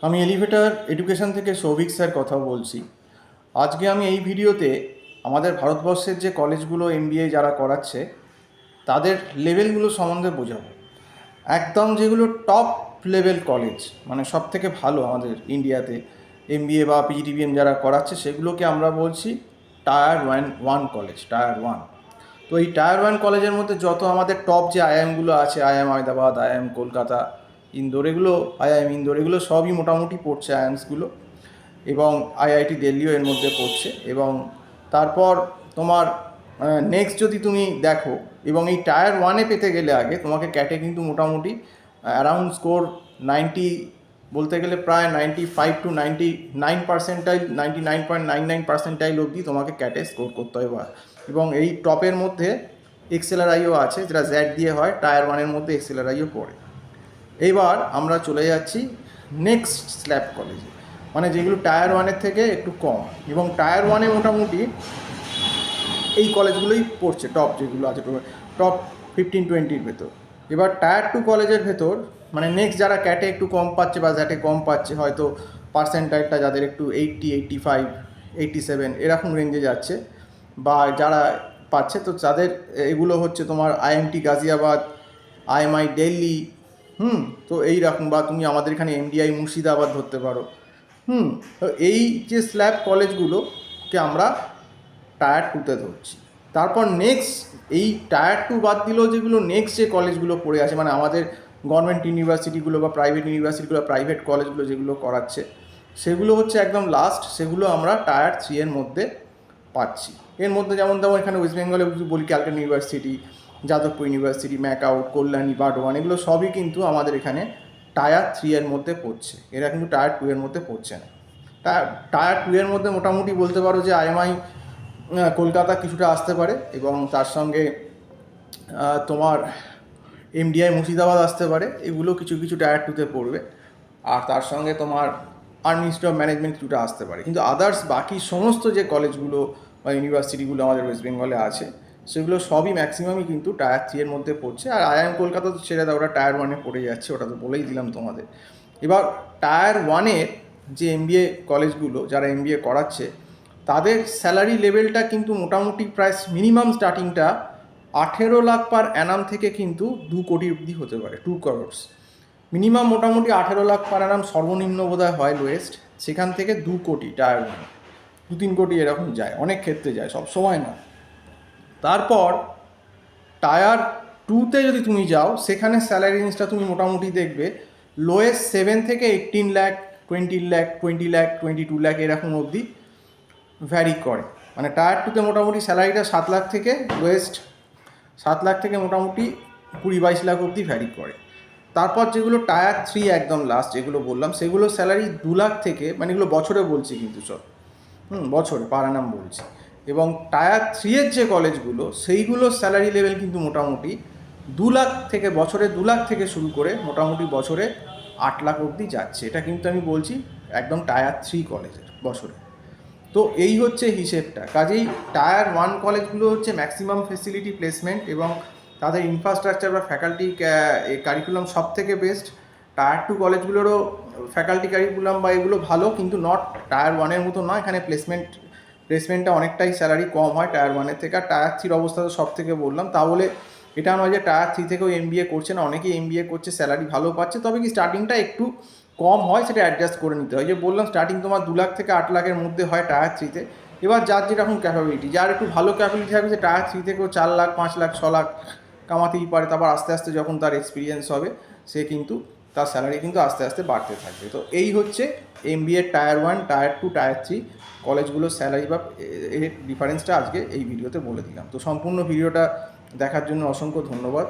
আমি elevator education থেকে Souvik sir কথা বলছি। আজকে আমি এই ভিডিওতে আমাদের ভারতবর্ষের যে কলেজগুলো এমবিএ যারা করাচ্ছে তাদের লেভেলগুলো সম্বন্ধে বোঝাবো। একদম যেগুলো টপ লেভেল কলেজ, মানে সব থেকে ভালো আমাদের ইন্ডিয়াতে এমবিএ বা পিজিডিবিএম যারা করাচ্ছে, সেগুলোকে আমরা বলছি tier one college, tier one. তো এই টায়ার ওয়ান কলেজের মধ্যে যত আমাদের টপ যে আইআইএমগুলো আছে, আইআইএম আহমেদাবাদ, আইআইএম কলকাতা, ইন্দোর, এগুলো আইআইএম ইন্দোর, এগুলো সবই মোটামুটি পড়ছে আইআইএমসগুলো, এবং আইআইটি দিল্লিও এর মধ্যে পড়ছে। এবং তারপর তোমার নেক্সট যদি তুমি দেখো, এবং এই টায়ার ওয়ানে পেতে গেলে আগে তোমাকে ক্যাটে কিন্তু মোটামুটি অ্যারাউন্ড স্কোর 90, বলতে গেলে প্রায় 95 to 99%, 99.99% অবধি তোমাকে ক্যাটে স্কোর করতে হবে। এবং এই টপের মধ্যে এক্সএলআরআইও আছে, যেটা জ্যাড দিয়ে হয়, টায়ার ওয়ানের মধ্যে এক্সএলআরআইও পড়ে। এইবার আমরা চলে যাচ্ছি নেক্সট স্ল্যাব কলেজে, মানে যেগুলো টায়ার ওয়ানের থেকে একটু কম, এবং টায়ার ওয়ানে মোটামুটি এই কলেজগুলোই পড়ছে, টপ যেগুলো আছে, টপ 15-20-র ভেতর। এবার টায়ার টু কলেজের ভেতর, মানে নেক্সট যারা ক্যাটে একটু কম পাচ্ছে বা জ্যাটে কম পাচ্ছে, হয়তো পার্সেন্টাইলটা যাদের একটু 80, 85, 87 এরকম রেঞ্জে যাচ্ছে, বা যারা পাচ্ছে, তো তাদের এগুলো হচ্ছে তোমার আইএমটি গাজিয়াবাদ, আইএমআই দিল্লি, তো এইরকম, বা তুমি আমাদের এখানে এমডিআই মুর্শিদাবাদ ধরতে পারো। তো এই যে স্ল্যাব কলেজগুলোকে আমরা টায়ার টুতে ধরছি। তারপর নেক্সট এই টায়ার টু বাদ দিলেও যেগুলো নেক্সট যে কলেজগুলো পড়ে আছে, মানে আমাদের গভর্নমেন্ট ইউনিভার্সিটিগুলো বা প্রাইভেট ইউনিভার্সিটিগুলো, প্রাইভেট কলেজগুলো যেগুলো করাচ্ছে, সেগুলো হচ্ছে একদম লাস্ট, সেগুলো আমরা টায়ার 3 এর মধ্যে পাচ্ছি। এর মধ্যে যেমন এখানে ওয়েস্ট বেঙ্গলে বলি Calcutta university, Jadavpur university, MAKAUT, Kalyani, Burdwan, এগুলো সবই কিন্তু আমাদের এখানে টায়ার 3 এর মধ্যে পড়ছে। এরা কিন্তু টায়ার 2 এর মধ্যে পড়ছে না। টায়ার 2 এর মধ্যে মোটামুটি বলতে পারো যে আইএমআই কলকাতা কিছুটা আসতে পারে, এবং তার সঙ্গে তোমার এমডিআই মুর্শিদাবাদ আসতে পারে, এগুলো কিছু কিছু টায়ার টুতে পড়বে। আর তার সঙ্গে তোমার আর্মি ইনস্টিটিউট অফ ম্যানেজমেন্ট কিছুটা আসতে পারে। কিন্তু আদার্স বাকি সমস্ত যে কলেজগুলো বা ইউনিভার্সিটিগুলো আমাদের ওয়েস্ট বেঙ্গলে আছে, সেগুলো সবই ম্যাক্সিমামই কিন্তু টায়ার 3 এর মধ্যে পড়ছে। আর আইআইএম কলকাতা তো ছেড়ে দাও, ওটা টায়ার ওয়ানে পড়ে যাচ্ছে, ওটা তো বলেই দিলাম তোমাদের। এবার টায়ার ওয়ানের যে এমবিএ কলেজগুলো যারা এমবিএ করাচ্ছে, তাদের স্যালারি লেভেলটা কিন্তু মোটামুটি প্রায় মিনিমাম স্টার্টিংটা 18 লাখ পার অ্যানাম থেকে কিন্তু 2 কোটি অবধি হতে পারে, 2 crores। মিনিমাম মোটামুটি 18 লাখ পার অ্যানাম সর্বনিম্ন বোধহয় হয় লোয়েস্ট, সেখান থেকে 2 কোটি টায়ার ওয়ান, 2-3 কোটি এরকম যায়, অনেক ক্ষেত্রে যায়, সব সময় না। তারপর টায়ার টুতে যদি তুমি যাও, সেখানে স্যালারি রেঞ্জটা তুমি মোটামুটি দেখবে লোয়েস্ট 7 থেকে 18 লাখ, 20 লাখ, 20 লাখ, 22 লাখ এরকম অবধি ভ্যারি করে। মানে টায়ার টুতে মোটামুটি স্যালারিটা 7 লাখ থেকে লোয়েস্ট 7 লাখ থেকে মোটামুটি 20-22 লাখ অবধি ভ্যারি করে। তারপর যেগুলো টায়ার 3 একদম লাস্ট যেগুলো বললাম, সেগুলো স্যালারি 2 লাখ থেকে, মানে এগুলো বছরে বলছি কিন্তু সব, বছরে পার অ্যানাম বলছি। এবং টায়ার 3 এর যে কলেজগুলো, সেইগুলোর স্যালারি লেভেল কিন্তু মোটামুটি 2 লাখ থেকে, বছরে 2 লাখ থেকে শুরু করে মোটামুটি বছরে 8 লাখ অবধি যাচ্ছে। এটা কিন্তু আমি বলছি একদম টায়ার 3 কলেজের বছরে। তো এই হচ্ছে হিসেবটা। কাজেই টায়ার ওয়ান কলেজগুলো হচ্ছে ম্যাক্সিমাম ফেসিলিটি প্লেসমেন্ট এবং তাদের ইনফ্রাস্ট্রাকচার বা ফ্যাকাল্টি কারিকুলাম সব থেকে বেস্ট। টায়ার টু কলেজগুলোরও ফ্যাকাল্টি কারিকুলাম বা এগুলো ভালো, কিন্তু নট টায়ার ওয়ানের মতো নয়। এখানে প্লেসমেন্টটা অনেকটাই স্যালারি কম হয় টায়ার ওয়ানের থেকে। আর টায়ার 3 অবস্থা তো সব থেকে বললাম, তা বলে এটা নয় যে টায়ার 3 থেকেও এমবিএ করছে না, অনেকেই এমবিএ করছে, স্যালারি ভালো পাচ্ছে, তবে কি স্টার্টিংটা একটু কম হয়, সেটা অ্যাডজাস্ট করে নিতে হয়। যে বললাম স্টার্টিং তোমার 2 লাখ থেকে 8 লাখের মধ্যে হয় টায়ার 3-তে। এবার যার যেরকম ক্যাপাবিলিটি, যার একটু ভালো ক্যাপাবিলিটি থাকবে, সে টায়ার 3 থেকেও 4 লাখ, 5 লাখ, 6 লাখ কামাতেই পারে। তারপর আস্তে আস্তে যখন তার এক্সপিরিয়েন্স হবে, সে কিন্তু তার স্যালারি কিন্তু আস্তে আস্তে বাড়তে থাকবে। তো এই হচ্ছে এমবিএ টায়ার 1, টায়ার 2, টায়ার 3 কলেজগুলোর স্যালারি বা এর ডিফারেন্সটা আজকে এই ভিডিওতে বলে দিলাম। তো সম্পূর্ণ ভিডিওটা দেখার জন্য অসংখ্য ধন্যবাদ।